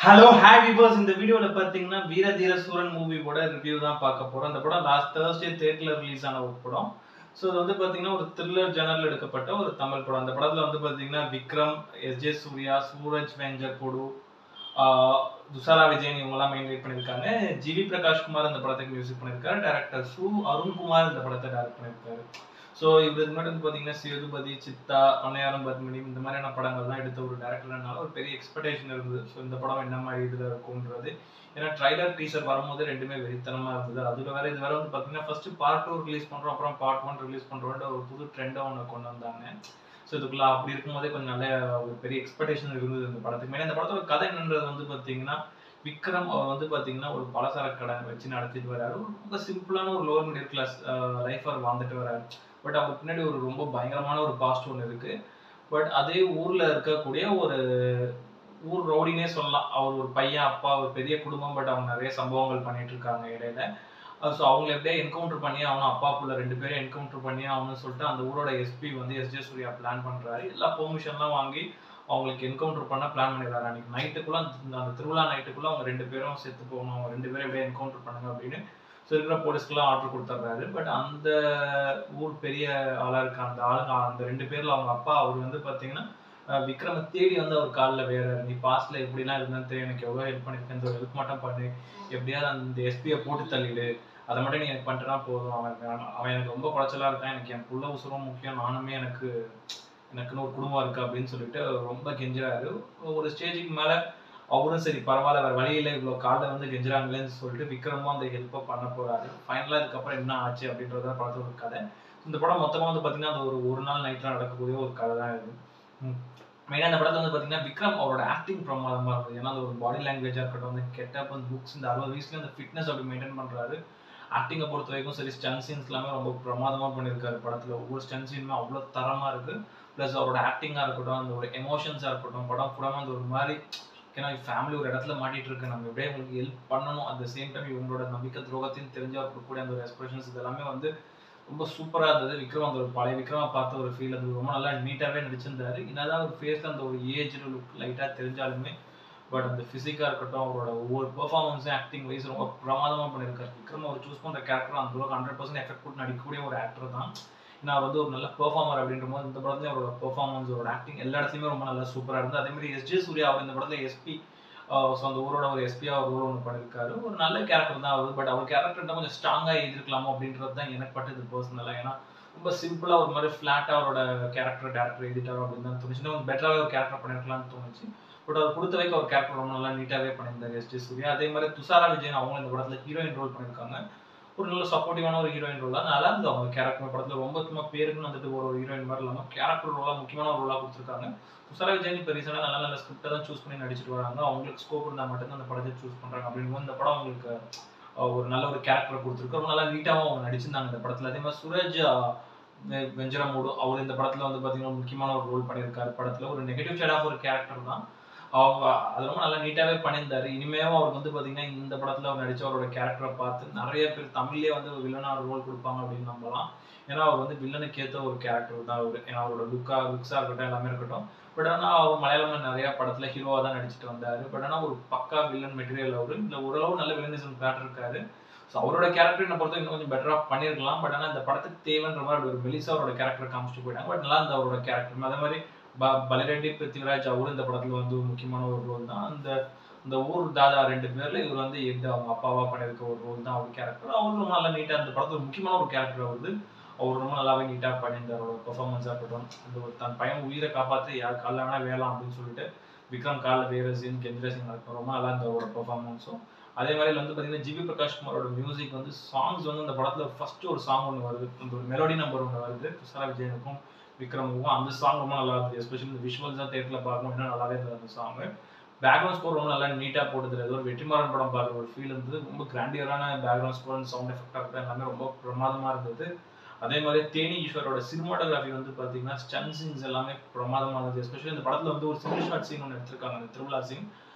Hello hi viewers, இந்த வீடியோல பாத்தீங்கன்னா வீர தீர சூரன் மூவியோட ரிவ்யூ தான் பார்க்க போறோம். அந்த படம் லாஸ்ட் Thursday தியேட்டர்ல ரிலீஸ் ஆன ஒரு படம். ஸோ இது வந்து பாத்தீங்கன்னா ஒரு த்ரில்லர் ஜானர்ல எடுக்கப்பட்ட ஒரு தமிழ் படம். அந்த படத்துல வந்து பாத்தீங்கன்னா விக்ரம், எஸ்.ஜே. சூர்யா, சூரஜ் வெஞ்சர்பொடு, துஷாரா விஜயன் இவங்கெல்லாம் மெயின் லீட் பண்ணியிருக்காங்க. ஜிவி பிரகாஷ் குமார் இந்த படத்துக்கு மியூசிக் பண்ணியிருக்காரு. டைரக்டர் அருண்குமார் இந்த படத்தை டைரக்ட் பண்ணியிருக்காரு. ஸோ இவருக்கு முன்னாடி வந்து பார்த்தீங்கன்னா சேதுபதி, சித்தா, பண்ணையாரம் பத்மினி இந்த மாதிரியான படங்கள்லாம் எடுத்த ஒரு டேரக்டர்னால ஒரு பெரிய எக்ஸ்பெக்டேஷன் இருந்தது. ஸோ இந்த படம் என்ன மாதிரி இதில் இருக்கும்ன்றது, ஏன்னா ட்ரைலர் டீசர் வரும்போது ரெண்டுமே வெறித்தனமாக இருந்தது. அதில் வேற இது வேற வந்து பார்த்தீங்கன்னா ஃபர்ஸ்ட் பார்ட் 2 ரிலீஸ் பண்ணுறோம், அப்புறம் பார்ட் 1 ரிலீஸ் பண்ணுறோன்ற ஒரு புது ட்ரெண்டை ஒன்று கொண்டு வந்தாங்க. ஸோ இதுக்குள்ள அப்படி இருக்கும்போதே கொஞ்சம் நல்ல ஒரு பெரிய எக்ஸ்பெக்டேஷன் இருந்தது இந்த படத்துக்கு. மேலே இந்த படத்தோட கதை என்னன்றது வந்து பார்த்தீங்கன்னா, விக்ரம் அவர் வந்து பார்த்தீங்கன்னா ஒரு பலசரக்கு கடை வச்சு நடத்திட்டு வர்றாரு. ரொம்ப சிம்பிளான ஒரு லோவர் மிடில் கிளாஸ் லைஃப் அவர் வாழ்ந்துட்டு வர்றாரு. பட் அவருக்கு பின்னாடி ஒரு ரொம்ப பயங்கரமான ஒரு பாஸ்ட் ஒன்று இருக்கு. பட் அதே ஊர்ல இருக்கக்கூடிய ஒரு ஊர் ரவுடினே சொல்லலாம். அவர் ஒரு பையன், அப்பா, ஒரு பெரிய குடும்பம். பட் அவங்க நிறைய சம்பவங்கள் பண்ணிட்டு இருக்காங்க இடையில. ஸோ அவங்களை எப்படியே என்கவுண்டர் பண்ணி அவனும் அப்பா புள்ள 2 பேரும் என்கவுண்டர் பண்ணி ஆகணும்னு சொல்லிட்டு அந்த ஊரோட எஸ்பி வந்து எஸ்.ஜே. சூர்யா பிளான் பண்றாரு. எல்லா பெர்மிஷன்லாம் வாங்கி அவங்களுக்கு என்கவுண்டர் பண்ண பிளான் பண்ணிடுறாரு. அன்னைக்கு நைட்டுக்குள்ள அந்த திருவிழா நைட்டுக்குள்ள அவங்க 2 பேரும் செத்து போகணும், அவங்க 2 பேரும் எப்படியே என்கவுண்டர் பண்ணுங்க அப்படின்னு ஸோ இருக்கிற போலீஸ்க்கெல்லாம் ஆர்டர் கொடுத்துட்றாரு. பட் அந்த ஊர் பெரிய ஆளா இருக்க அந்த ஆளுங்க அந்த 2 பேர்ல அவங்க அப்பா அவர் வந்து பாத்தீங்கன்னா விக்ரம தேடி வந்து அவர் காலில் வேற நீ பாஸ்ட்ல எப்படிலாம் இருந்தான்னு தெரியும், எனக்கு எவ்வளோ ஹெல்ப் பண்ணிருக்கேன், இந்த ஹெல்ப் மட்டும் பண்ணு, எப்படியாவது அந்த எஸ்பியை போட்டு தள்ளிடு, அதை மட்டும் நீ எனக்கு பண்ணிட்டுனா போதும், அவன் எனக்கு ரொம்ப குறைச்சலா இருக்கான், எனக்கு என் புள்ள உசுரம் முக்கியம், நானுமே எனக்குன்னு ஒரு குடும்பம் இருக்கு அப்படின்னு சொல்லிட்டு ரொம்ப கெஞ்சுறாரு. ஒரு ஸ்டேஜுக்கு மேல அவரும் சரி பரவாயில்ல வேற வழியில இவ்வளவு காலில் வந்து கெஞ்சுறாங்களேன்னு சொல்லிட்டு விக்ரமும் அந்த ஹெல்ப்பை பண்ண போறாரு. ஃபைனலா இதுக்கப்புறம் என்ன ஆச்சு அப்படின்றத படத்தோட ஒரு கதை. இந்த படம் மொத்தமா வந்து பாத்தீங்கன்னா அது ஒரு நாள் நைட்ல நடக்கக்கூடிய ஒரு கதை தான் இது. மெயினாக இந்த படத்தில் வந்து பார்த்தீங்கன்னா விக்ரம் அவரோட ஆக்டிங் பிரமாதமாக இருக்குது. ஏன்னா அது ஒரு பாடி லாங்குவேஜாக இருக்கட்டும், அந்த கெட்டப், அந்த லுக்ஸ், இந்த 60 வயசுல அந்த ஃபிட்னஸ் அப்படி மெயின்டைன் பண்ணுறாரு. ஆக்டிங்கை பொறுத்த வரைக்கும் சரி, ஸ்டன் சீன்ஸ் எல்லாமே ரொம்ப பிரமாதமாக பண்ணியிருக்காரு படத்தில். ஒவ்வொரு ஸ்டன் சீனுமே அவ்வளோ தரமாக இருக்குது. ப்ளஸ் அவரோட ஆக்டிங்காக இருக்கட்டும், அந்த ஒரு எமோஷன்ஸாக இருக்கட்டும், படம் கூடாமல் அந்த ஒரு மாதிரி ஏன்னா ஃபேமிலி ஒரு இடத்துல மாட்டிட்டு இருக்கு, நம்ம எப்படியே உங்களுக்கு ஹெல்ப் பண்ணணும், அட் த சேம் டைம் இவங்களோட நம்பிக்கை துரோகத்தையும் தெரிஞ்சு அவர் கொடுக்கக்கூடிய அந்த ஒரு எக்ஸ்பிரஷன்ஸ் இதெல்லாமே வந்து ரொம்ப சூப்பராக இருந்தது. விக்ரம் அந்த ஒரு பழைய விக்ரமா பார்த்த ஒரு ஃபீல் அது ரொம்ப நல்லா நீட்டாகவே நடிச்சிருந்தாரு. என்னதான் ஒரு ஃபேஸில் அந்த ஒரு ஏஜ் லுக் லைட்டாக தெரிஞ்சாலுமே பட் அந்த ஃபிசிக்காக இருக்கட்டும், அவரோட ஒவ்வொரு பெர்ஃபார்மன்ஸும் ஆக்டிங் வைஸ் ரொம்ப பிரமாதமாக பண்ணியிருக்காரு. விக்ரம் அவர் சூஸ் பண்ணுற கேரக்டர் அந்த அளவுக்கு 100% எஃபெக்ட் போட்டு நடிக்கக்கூடிய ஒரு ஆக்டர் தான். ஏன்னா அவர் வந்து ஒரு நல்ல பெர்ஃபார்மர் அப்படின்ற போது இந்த படத்துல அவரோட பெர்ஃபார்மன்ஸ், அவரோட ஆக்டிங் எல்லா இடத்துலையுமே ரொம்ப நல்லா சூப்பராக இருந்தது. அதே மாதிரி எஸ்.ஜே. சூர்யா அவர் இந்த படத்துல எஸ்பி, ஸோ அந்த ஊரோட ஒரு எஸ்பியா ஒரு ரோல் ஒன்று பண்ணியிருக்காரு. ஒரு நல்ல கேரக்டர் தான் அவர். பட் அவர் கேரக்டர் கொஞ்சம் ஸ்ட்ராங்காக எழுதிருக்கலாமோ அப்படின்றது தான் எனக்கு பட்டது பர்சனலாக. ஏன்னா ரொம்ப சிம்பிளாக ஒரு மாதிரி ஃப்ளாட்டாக அவரோட கேரக்டர் டேரக்டர் எழுதிட்டாரோ அப்படின்னு தான் தோணுச்சு. இன்னும் பெட்டராகவே ஒரு கேரக்டர் பண்ணிருக்கலாம்னு தோணுச்சு. பட் அவர் கொடுத்த வரைக்கும் அவர் கேரக்டர் ரொம்ப நல்லா நீட்டாகவே பண்ணியிருந்தார் எஸ்.ஜே. சூர்யா. அதே மாதிரி துஷாரா விஜயன் அவங்க இந்த படத்தில் ஹீரோயின் ரோல் பண்ணியிருக்காங்க. ஒரு நல்ல சப்போர்ட்டிவான ஒரு ஹீரோயின் ரோல் தான். நல்லா இருந்தது அவங்க கேரக்டர் படத்தில். ரொம்ப சும்மா பேருக்குன்னு வந்துட்டு ஒரு ஹீரோயின் மாதிரி இல்லாமல் கேரக்டர் ரோலாக முக்கியமான ஒரு ரோலாக கொடுத்துருக்காங்க. துஷாரா விஜயன் இப்போ ரீசெண்டாக நல்ல நல்ல ஸ்கிரிப்டை தான் சூஸ் பண்ணி நடிச்சிட்டு வராங்க. அவங்களுக்கு ஸ்கோப் இருந்தால் மட்டும்தான் அந்த படத்தை சூஸ் பண்ணுறாங்க. அப்படிங்கும்போது இந்த படம் அவங்களுக்கு ஒரு நல்ல ஒரு கேரக்டர் கொடுத்துருக்கு. ரொம்ப நல்லா நீட்டாகவும் அவங்க நடிச்சிருந்தாங்க இந்த படத்தில். அதே மாதிரி சூரஜ் வெஞ்சரமோடு அவர் இந்த படத்தில் வந்து பார்த்தீங்கன்னா முக்கியமான ஒரு ரோல் பண்ணியிருக்காரு. படத்தில் ஒரு நெகட்டிவ் சைட் ஆஃப் ஒரு கேரக்டர் தான். அவங்க அது ரொம்ப நல்லா நீட்டாகவே பண்ணியிருந்தாரு. இனிமேவும் அவருக்கு வந்து பார்த்தீங்கன்னா இந்த படத்தில் அவர் நடித்த அவரோட கேரக்டரை பார்த்து நிறைய பேர் தமிழ்லேயே வந்து ஒரு வில்லனாக ரோல் கொடுப்பாங்க அப்படின்னு நம்பலாம். ஏன்னா அவர் வந்து வில்லனுக்கு ஏற்ற ஒரு கேரக்டர் தான் அவர். ஏன்னா அவரோட லுக்ஸாக இருக்கட்டும் எல்லாமே இருக்கட்டும். பட் ஆனால் அவர் மலையாளம் நிறைய படத்தில் ஹீரோவாக தான் நடிச்சிட்டு வந்தார். பட் ஆனால் ஒரு பக்கா வில்லன் மெட்டீரியல் அவர். இந்த ஓரளவு நல்ல வில்லனிசம் காட்டிருக்காரு. ஸோ அவரோட கேரக்டர் என்ன பொறுத்த இன்னும் கொஞ்சம் பெட்டராக பண்ணியிருக்கலாம். பட் ஆனால் இந்த படத்துக்கு தேவைன்ற மாதிரி ஒரு மெலிசா அவரோட கேரக்டர் காமிச்சிட்டு போயிட்டாங்க. பட் நல்லா இருந்த அவரோட கேரக்டர். அதே மாதிரி பலிரெட்டி பிருத்திவிராஜ் அவரும் இந்த படத்துல வந்து முக்கியமான ஒரு ரோல் தான். அந்த ஊர் தாதா 2 பேர்ல இவர் வந்து அவங்க அப்பாவா பண்ணியிருக்க ஒரு ரோல் தான் அவர் கேரக்டர். அவரும் ரொம்ப நல்லா நீட்டா அந்த படத்துல முக்கியமான ஒரு கேரக்டர் வருது. அவர் ரொம்ப நல்லாவே நீட்டா பண்ணியிருந்தார். அவரோட பெர்ஃபார்மன்ஸா இருக்கட்டும், அந்த ஒரு தன் பையன் உயிரை காப்பாற்றி யார் காலில் வேணா வேலாம் அப்படின்னு சொல்லிட்டு விக்ரம் காலில் வேற சீன் கெந்திர சீன் இருக்கும். ரொம்ப நல்லா இருந்த அவரோட பெர்ஃபார்மன்ஸும். அதே மாதிரி வந்து பார்த்தீங்கன்னா ஜிவி பிரகாஷ் குமாரோட மியூசிக் வந்து சாங்ஸ் வந்து அந்த படத்துல ஃபர்ஸ்ட் ஒரு சாங் ஒன்று வருது, அந்த ஒரு மெலோடி நம்பர் ஒன்று வருது துஷாரா விஜயனுக்கும் விக்ரமுக்கும். அந்த சாங் ரொம்ப நல்லா இருந்தது. எஸ்பெஷலி இந்த விஷுவல்ஸ் தான் தேட்டரில் பார்க்கணும், இன்னும் நல்லாவே இருந்தது அந்த சாங். பேக்ரவுண்ட் ஸ்கோர் ரொம்ப நல்லா நீட்டாக போட்டுது. ஏதோ ஒரு வெற்றிமாறன் படம் பார்க்குற ஒரு ஃபீல் இருந்தது. ரொம்ப கிராண்டியரான பேக்ரவுண்ட் ஸ்கோர் அண்ட் சவுண்ட் எஃபெக்டாக இருக்கட்டும் எல்லாமே ரொம்ப பிரமாதமாக இருந்தது. அதே மாதிரி தேனி ஈஸ்வரோட சினிமாட்டோகிராஃபி வந்து பார்த்தீங்கன்னா ஸ்டன் சீன்ஸ் எல்லாமே பிரமாதமாக இருந்தது. எஸ்பெஷலி இந்த படத்தில் வந்து ஒரு சிங்கிள் ஷாட் சீன் ஒன்று எடுத்திருக்காங்க, அந்த திருவிழா சீன்.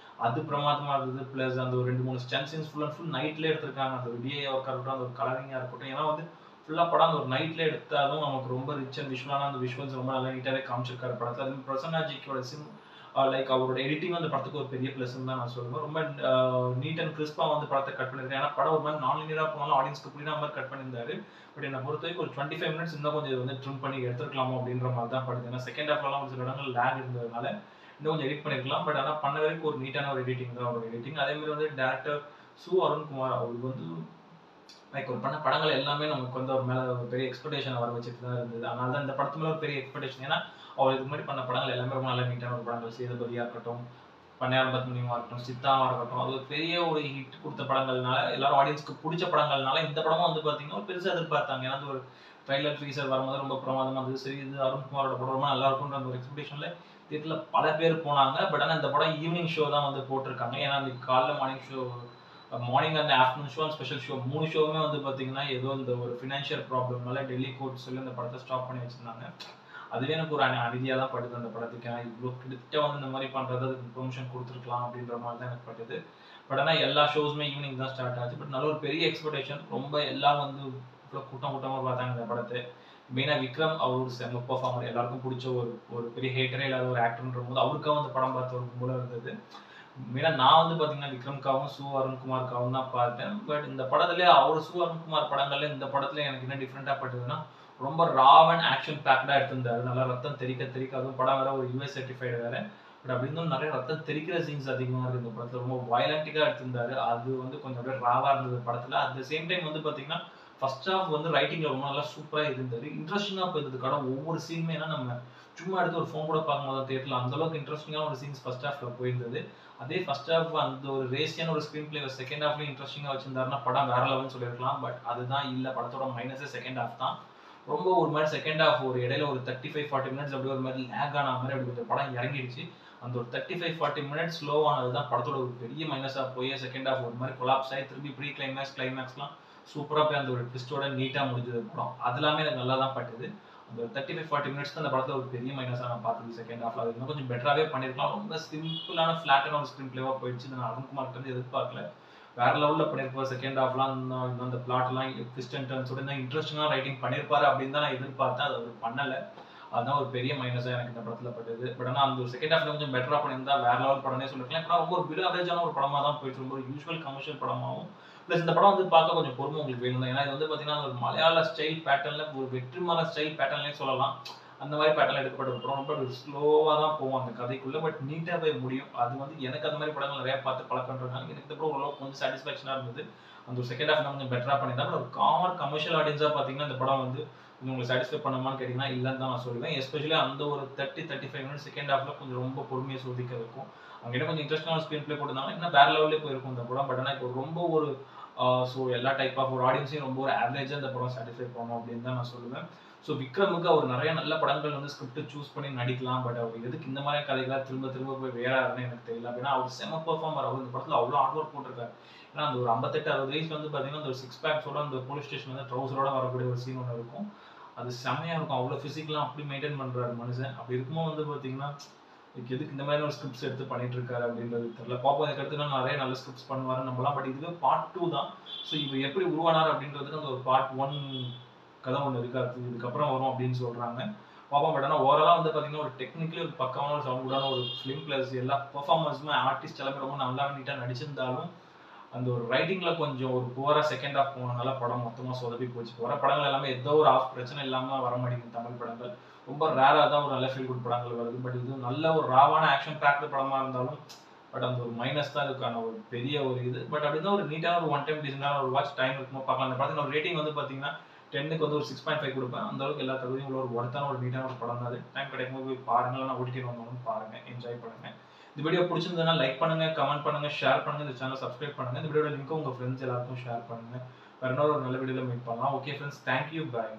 அது பிரமாதமாக இருந்தது. ப்ளஸ் அந்த ஒரு 2-3 stun scenes full and full நைட்லேயே எடுத்திருக்காங்க. அந்த டிஏ ஒர்க்காக இருக்கட்டும், அந்த ஒரு கலரிங்காக இருக்கட்டும். ஏன்னா வந்து ஃபுல்லாக படம் அந்த ஒரு நைட்ல எடுத்தாலும் நமக்கு ரொம்ப ரிச் அண்ட் விஷுவலான அந்த விஷுவல்ஸ் ரொம்ப நல்லா நீட்டாகவே காமிச்சிருக்காரு படத்தில். அது பிரசன்னாஜிக்கோட லைக் அவரோட எடிட்டிங் அந்த படத்துக்கு ஒரு பெரிய ப்ளஸ்ன்னு தான் நான் சொல்லுவேன். ரொம்ப நீட் அண்ட் கிறிஸ்பா வந்து படத்தை கட் பண்ணியிருக்கேன். ஏன்னா படம் ஒரு மாதிரி நான் லீனியரா போனாலும் ஆடியன்ஸ்க்கு புரியுற மாதிரி கட் பண்ணியிருந்தாரு. பட் என்னை பொறுத்த வரைக்கும் ஒரு 25 மினிட்ஸ் இன்னும் கொஞ்சம் வந்து ட்ரிம் பண்ணி எடுத்துருக்கலாமோ அப்படின்ற மாதிரி தான் படுது. ஏன்னா செகண்ட் ஹாஃப்லாம் ஒரு சில இடங்கள் லேக் இருந்ததுனால இன்னும் கொஞ்சம் எடிட் பண்ணிருக்கலாம். பட் ஆனால் பண்ண வரைக்கும் ஒரு நீட்டான ஒரு எடிட்டிங் தான் அவரோட எடிட்டிங். அதே மாதிரி வந்து டேரக்டர் சு அருண்குமார் அவருக்கு வந்து லைக் ஒரு பண்ண படங்கள் எல்லாமே நமக்கு வந்து அவர் மேலே ஒரு பெரிய எக்ஸ்பெக்டேஷன் வர வச்சுட்டு தான் இருந்தது. அதனால தான் இந்த படத்து மேலே ஒரு பெரிய எக்ஸ்பெக்டேஷன். ஏன்னா அவர் இதுக்கு முன்னாடி பண்ண படங்கள் எல்லாமே ரொம்ப நல்ல நீட்டான ஒரு படங்கள். சேதுபதியாக இருக்கட்டும், பண்ணையார் பத்மினியமாக இருக்கட்டும், சித்தாவாக இருக்கட்டும், அது ஒரு பெரிய ஒரு ஹிட் கொடுத்த படங்கள்னால எல்லாரும் ஆடியன்ஸ்க்கு பிடிச்ச படங்கள்னால இந்த படமும் வந்து பார்த்தீங்கன்னா ஒரு பெருசாக எதிர்பார்த்தாங்க. ஏன்னா ஒரு ட்ரைலர் டீசர் வரும்போது ரொம்ப பிரமாதமாக இருந்தது. சரி இது அருண்குமாரோட படம் ரொம்ப நல்லா இருக்கும்ன்ற அந்த ஒரு எக்ஸ்பெக்டேஷனில் தியேட்டரில் பல பேர் போனாங்க. பட் ஆனால் இந்த படம் ஈவினிங் ஷோ தான் வந்து போட்டிருக்காங்க. ஏன்னா அந்த காலைல morning show, morning and afternoon show and special show 3 ஷோவுமே வந்து பார்த்தீங்கன்னா ஏதோ இந்த ஒரு ஃபினான்ஷியல் ப்ராப்ளம்னால டெல்லி கோர்ட் சொல்லி அந்த படத்தை ஸ்டாப் பண்ணி வச்சிருந்தாங்க. அதுவே எனக்கு ஒரு அநீதியாக தான் படுது அந்த படத்துக்கு. ஏன்னா இவ்வளோ கிட்ட வந்து இந்த மாதிரி பண்ணுறது அதுக்கு ப்ரொமோஷன் கொடுத்துருக்கலாம் அப்படின்ற மாதிரி தான் எனக்கு பட்டுது. பட் ஆனால் எல்லா ஷோஸுமே ஈவினிங் தான் ஸ்டார்ட் ஆச்சு. பட் நல்ல ஒரு பெரிய எக்ஸ்பெக்டேஷன். ரொம்ப எல்லாம் வந்து இவ்வளோ கூட்டமாக பார்த்தாங்க இந்த படத்தை. மெயினாக விக்ரம் அவர் செம்ம பர்ஃபார்மர், எல்லாருக்கும் பிடிச்ச ஒரு பெரிய ஹேட்டரே இல்லாத ஒரு ஆக்டர்ன்ற போது அவருக்காக வந்து படம் பார்த்த ஒரு மூலம் இருந்தது. மெயினாக நான் வந்து பார்த்தீங்கன்னா விக்ரம்காவும் சு அருண்குமாருக்காகவும் தான் பார்த்தேன். பட் இந்த படத்துல அவர் சு அருண்குமார் படங்கள்ல இந்த படத்துல எனக்கு என்ன டிஃப்ரெண்டாக பட்டுதுன்னா ரொம்ப ராவ் அண்ட் ஆக்ஷன் பேக்டாக எடுத்திருந்தாரு. நல்லா ரத்தம் தெறிக்க அதுவும் படம் வேற ஒரு US சர்டிஃபைடு வேற. பட் அப்படி இருந்தும் நிறைய ரத்தம் தெறிக்கிற சீன்ஸ் அதிகமாக இருக்குது இந்த படத்தில். ரொம்ப வயலண்டிக்காக எடுத்திருந்தாரு. அது வந்து கொஞ்சம் அப்படியே ராவாக இருந்தது படத்தில். அட் த சேம் டைம் வந்து பார்த்தீங்கன்னா ஃபர்ஸ்ட் ஹாஃப் வந்து ரைட்டிங்கில் ரொம்ப நல்லா சூப்பராக இருந்தது. இன்ட்ரெஸ்டிங்காக போயிருந்ததுக்கான ஒவ்வொரு சீனுமே ஏன்னா நம்ம சும்மா எடுத்து ஒரு ஃபோன் கூட பார்க்கும்போது தேட்டரில் அந்தளவுக்கு இன்ட்ரெஸ்டிங்கான ஒரு சீன்ஸ் ஃபர்ஸ்ட் ஹாஃபில் போயிருந்தது. அதே ஃபர்ஸ்ட் ஹாஃப் அந்த ஒரு ரேசியான ஒரு ஸ்க்ரீன் பிளே செகண்ட் ஹாஃப்லேயும் இன்ட்ரெஸ்டிங்காக வச்சிருந்தாருன்னா படம் வேற லெவல்னு சொல்லியிருக்கலாம். பட் அதுதான் இல்லை, படத்தோட மைனஸே செகண்ட் ஹாஃப் தான். ரொம்ப ஒரு மாதிரி செகண்ட் ஹாஃப் ஒரு இடையில ஒரு 35-40 மினிட்ஸ் அப்படி ஒரு மாதிரி லேக் ஆன மாதிரி அப்படி கொஞ்சம் படம் இறங்கிடுச்சு. அந்த ஒரு 35-40 மினிட்ஸ் ஸ்லோ ஆனது தான் படத்தோட ஒரு பெரிய மைனஸாக போய் செகண்ட் ஹாஃப் ஒரு மாதிரி கொலாப்ஸ் ஆகி திரும்பி ப்ரீ கிளைமேக்ஸ்லாம் சூப்பராக போய் அந்த ஒரு ட்விஸ்டோட நீட்டாக முடிஞ்சது படம். அது எல்லாமே எனக்கு நல்லா தான் பட்டுது. அந்த 35-40 மினிட்ஸ் தான் அந்த படத்தில் ஒரு பெரிய மைனஸாக நான் பார்த்தது செகண்ட் ஹாஃப்ல. அது இன்னும் கொஞ்சம் பெட்டராகவே பண்ணியிருக்கலாம். ரொம்ப சிம்பிளான ஃபிளாட்டான ஒரு ஸ்க்ரீன் பிளேவாக போயிடுச்சு. நான் அருண்குமார்கிட்ட வந்து எதிர்பார்க்கல. வேற லெவலில் பண்ணியிருப்பார் செகண்ட் ஹாஃப்லாம். அந்த பிளாட்லாம் ட்விஸ்ட் அண்ட் டர்ன்ஸோட இந்த இன்ட்ரெஸ்டிங்காக ரைட்டிங் பண்ணியிருப்பாரு அப்படின்னு தான் நான் எதிர்பார்த்தேன். அது அவர் பண்ணலை. அதுதான் ஒரு பெரிய மைனஸாக எனக்கு இந்த படத்தில் பட்டது. பட் ஆனால் அந்த ஒரு செகண்ட் ஹாஃப்ல கொஞ்சம் பெட்டராக பண்ணியிருந்தா வேற லெவல் படமே சொல்லிருக்கலாம். இப்போ ரொம்ப ஒரு பிலோ அவரேஜான ஒரு படமாக தான் போயிட்டு ரொம்ப ஒரு யூஸ்வல் கமர்ஷியல் படமாகவும். ப்ளஸ் இந்த படம் வந்து பார்க்க கொஞ்சம் பொறுமை உங்களுக்கு வேணும். ஏன்னா இது வந்து பார்த்தீங்கன்னா ஒரு மலையாள ஸ்டைல் பேட்டர்னில் ஒரு வெற்றிமாறன் ஸ்டைல் பேட்டர்ன்லேயே சொல்லலாம். அந்த மாதிரி பேட்டர்ல எடுக்கப்பட்ட படம் ரொம்ப ஸ்லோவாக தான் போகும் அந்த கதைக்குள்ள. பட் நீட்டாக போய் முடியும். அது வந்து எனக்கு அந்த மாதிரி படங்கள் நிறைய பார்த்து பழக்கன்றதுனால எனக்கு இந்த படம் ஓரளவுக்கு கொஞ்சம் சாட்டிஸ்ஃபேக்ஷனாக இருந்தது. அந்த ஒரு செகண்ட் ஹாஃப் கொஞ்சம் பெட்டராக பண்ணியிருந்தா. ஒரு காமன் கமர்ஷியல் ஆடியன்ஸாக பார்த்தீங்கன்னா இந்த படம் வந்து உங்களுக்கு சாட்டிஸ்ஃபை பண்ணுமான்னு கேட்டிங்கன்னா இல்லைன்னு தான் நான் சொல்லுவேன். எஸ்பெஷலி அந்த ஒரு 30-35 மினிட்ஸ் செகண்ட் ஹாஃப்ல கொஞ்சம் ரொம்ப பொறுமையை சோதிக்க இருக்கும். அங்கிட்ட கொஞ்சம் இன்ட்ரெஸ்டான ஸ்க்ரீன் பிளே போட்டிருந்தாங்கன்னா இன்னும் வேற லெவலே போயிருக்கும் இந்த படம். பட் ஆனால் இப்போ ரொம்ப ஒரு ஸோ எல்லா டைப் ஆஃப் ஒரு ஆடியன்ஸையும் ரொம்ப ஒரு ஆவரேஜாக இந்த படம் சாட்டிஸ்ஃபை பண்ணணும் அப்படின்னு தான் நான் சொல்லுவேன். ஸோ விக்ரமுக்கு அவர் நிறைய நல்ல படங்கள் வந்து ஸ்கிரிப்ட் சூஸ் பண்ணி நடிக்கலாம். பட் அவர் எதுக்கு இந்த மாதிரி கதைகளாக திரும்ப போய் வேறாருன்னு எனக்கு தெரியல. அப்படின்னா அவர் செம பெர்ஃபார்மர். அவர் இந்த படத்தில் அவ்வளோ ஹார்ட் ஒர்க் போட்டிருக்காரு. ஏன்னா அந்த ஒரு 58-60 வயசு வந்து பார்த்தீங்கன்னா அந்த ஒரு 6 பேக்ஸோட அந்த போலீஸ் ஸ்டேஷன் வந்து ட்ரௌசரோட வரக்கூடிய ஒரு சீன் ஒன்று இருக்கும். அது செம்மையாக இருக்கும். அவ்வளோ ஃபிசிக்கலாக அப்படி மெயின்டைன் பண்ணுறாரு மனுஷன். அப்படி இருக்கும்போது வந்து பார்த்தீங்கன்னா எதுக்கு இந்த மாதிரி ஒரு ஸ்கிரிப்ட்ஸ் எடுத்து பண்ணிட்டு இருக்காரு அப்படின்றது தெரியல. பாப்போம் இதுக்கு அடுத்து நிறைய நல்ல ஸ்கிரிப்ட்ஸ் பண்ணுவாரு நம்பலாம். பட் இதுவே பார்ட் 2 தான். ஸோ இவர் எப்படி உருவானார் அப்படின்றதுக்கு அந்த ஒரு பார்ட் 1 கதை ஒன்று இருக்காது. இதுக்கப்புறம் வரும் அப்படின்னு சொல்றாங்க. பாப்போம். பட் ஆனால் ஓவராலாக வந்து பார்த்தீங்கன்னா ஒரு டெக்னிக்கலி ஒரு பக்கமான ஒரு சவுண்டான ஒரு ஃபிலிம் பிளஸ் எல்லா பெர்ஃபார்மன்ஸுமே ஆர்டிஸ்ட் எல்லாமே ரொம்ப நல்லா நீட்டாக நடிச்சிருந்தாலும் அந்த ஒரு ரைட்டிங்ல கொஞ்சம் ஒரு புவரா செகண்ட் ஹாஃப் போனதுனால படம் மொத்தமாக சொதப்பி போச்சு. வர படங்கள் எல்லாமே ஏதோ ஒரு ஆஃப் பிரச்சனை இல்லாமல் வர மாட்டேங்குது தமிழ் படங்கள். ரொம்ப ரேராக தான் ஒரு நல்ல ஃபீல் குட் படங்கள் வருது. பட் இது நல்ல ஒரு ராவான ஆக்ஷன் பேக்டு படமா இருந்தாலும் பட் அந்த ஒரு மைனஸ் தான் இதுக்கான ஒரு பெரிய ஒரு இது. பட் அப்படின்னா ஒரு நீட்டான ஒரு ஒன் டைம் டீசெண்டான ஒரு வாட்ச் டைம் இருக்கும்போது பார்க்கலாம். அந்த படத்தில் ஒரு ரேட்டிங் வந்து பார்த்தீங்கன்னா 10க்கு வந்து ஒரு 6.5 கொடுப்பேன். அந்த அளவுக்கு எல்லா தகுதியும் உள்ள ஒரு ஒர்த்தான ஒரு நீட்டான ஒரு படம் தான் அது. டைம் கிடைக்கும்போது போய் பாருங்க. இல்லைனா ஓடிடி வந்தாலும் பாருங்க, என்ஜாய் பண்ணுங்க. இந்த வீடியோ பிடிச்சிருந்ததுன்னா லைக் பண்ணுங்க, கமெண்ட் பண்ணுங்க, ஷேர் பண்ணுங்க, இந்த சேனல் சப்ஸ்கிரைப் பண்ணுங்க. இந்த வீடியோட லிங்க் உங்க ஃப்ரெண்ட்ஸ் எல்லாருக்கும் ஷேர் பண்ணுங்க. வேற ஒரு நல்ல வீடியோல மீட் பண்ணலாம். ஓகே ஃப்ரெண்ட்ஸ், தேங்க்யூ, பாய்.